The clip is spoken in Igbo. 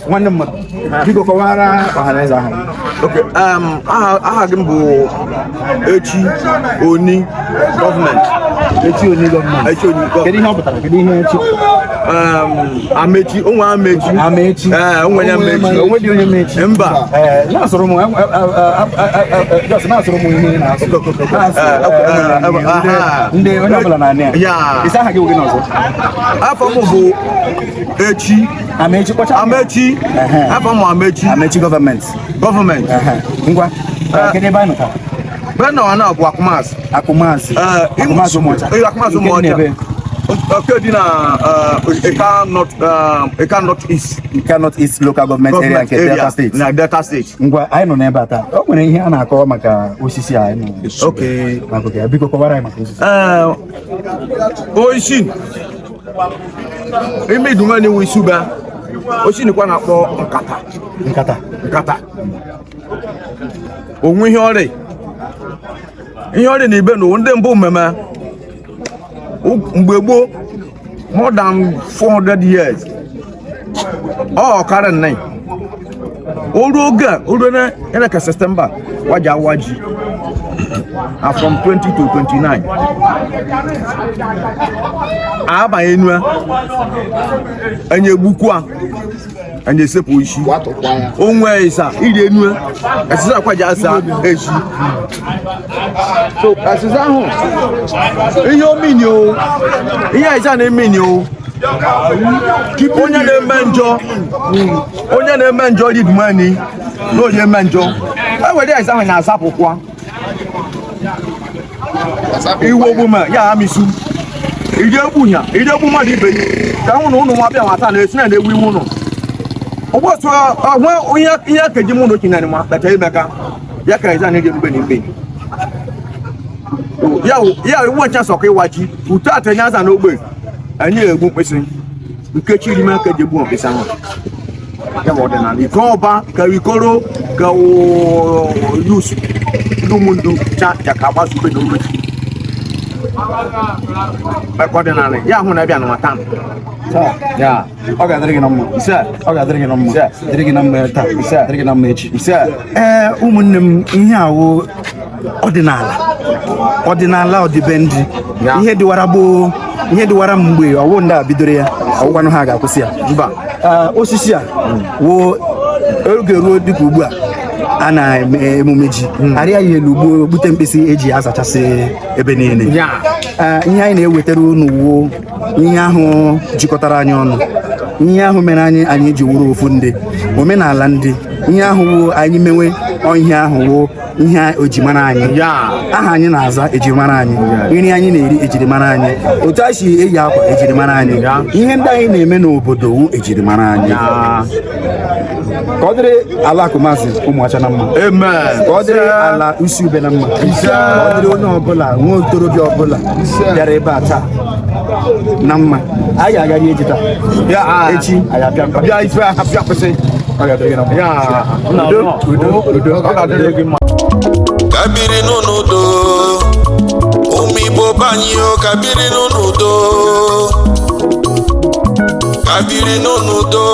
nwanne mmadụ biko kọwara ọhaneze ahụ. Okay, aha gị bụ echi oni gọọmenti. Echi oni gọọmenti. Echi oni gọọmenti. Kedu ihe ọ pụtara? Kedu ihe echi? Amechi, onwe Amechi. Amechi. Onwe ya Amechi. Onwe dị onye Mechi. Mba. Na-asụrụ m na-asụrụ m ihe na-asụ. Ndị onye ọbụla na-anị ya. Isi aha gị bụ gị n'ọzọ? Afọ m bụ echi. Amechi kpọcha. Amechi. Afọ m Amechi. Amechi gọọmenti. Gọọmenti. Ngwa. Kedu ebe anyị nọ taa? Bẹ́ẹ̀ni ọ̀hún náà bu Akumasi. Akumasi. Akumasi Ụmụọcha. Akumasi Ụmụọcha. Okay, di na Ika North East. Ika North East local government area nke Delta State. Na Delta State. Ngwa anyị nọ n'ebe a taa. O nwere ihe a na-akọwa maka osisi a anyị nọ. Okay. Maka biko kọwara anyị maka osisi. Oishi. Ime idunga ni wisuba. Oishi ni kwa na-akpọ nkata. Nkata. Nkata. Onwe ihe ọrịa. Ihe ọrịa na ibe na ndị mbụ mmemme mgbe gboo more than 400 years ọ karịa nne oru oge a oru na ka September waji from 20 to 29 abanye enu enye egbukwa enye esepụ isi onwe isa iri enu esisa kwaja asa echi so esisa ahụ ihe omini o ihe isa na-emini o onye na-eme njọ ridmani na onye eme njọ ewere isa ahụ na-asapụkwa iwe ogbuma ya amisu iri egbu mmadụ ibe ka hụ na ụnụ nwa bịa nwata na-esi na-ewu iwu ụnụ ụbọchị onwe ihe keji mụ na okenye ma kpata imeka ya ka ịza na-eji mgbe na mgbe ya iwu ncha sọka ịwachi uto atenye aza n'ogbe anyị egbu mkpịsị nkechi iri mee ka eji egbu mkpịsị ahụ ya bụ ọdịnala ike ọba ka ikoro ka yusu ụmụndu cha ya ka agbaso ube na ogbechi ọdịnala ya hụ na ebe a na nwata ya ọ ga-adịrị gị na mma ise ọ ga-adịrị gị na mma dịrị gị na mma taa ise dịrị gị na mma echi ise ụmụnne m ihe awụ ọdịnala ọdịbendị ihe dịwara gboo ihe dịwara mgbe ọwụ ndị a bidoro ya ọgwụkwanụ ha ga-akwụsị ya mba osisi a wụ oge ruo dịka ugbu a na-eme emume ji arịa ya elu ugbo gbute mkpịsị eji azachasị ebe niile ihe anyị na-ewetara unu wuo ihe ahụ jikọtara anyị ọnụ ihe ahụ mere anyị ji wuru ofu ndị omenala ndị ihe ahụ wuo anyị mewe ihe ahụ wuo ihe ojimara anyị aha anyị na-aza ejirimara anyị nri anyị na-eri ejirimara anyị otu a si eyi akwa ejirimara anyị ihe ndị anyị na-eme n'obodo wu ejirimara anyị ka ọ dịrị ala Akumasi Ụmụọcha na mma ka ọ dịrị ala usi ube na mma ka ọ dịrị onye ọbụla nwa otorobịa ọbụla bịara ebe a taa na mma anyị agaghị eji taa echi anyị abịa ife abịa kwụsị kabiri n'udo ụmụ Igbo banyo kabiri n'udo kabiri n'udo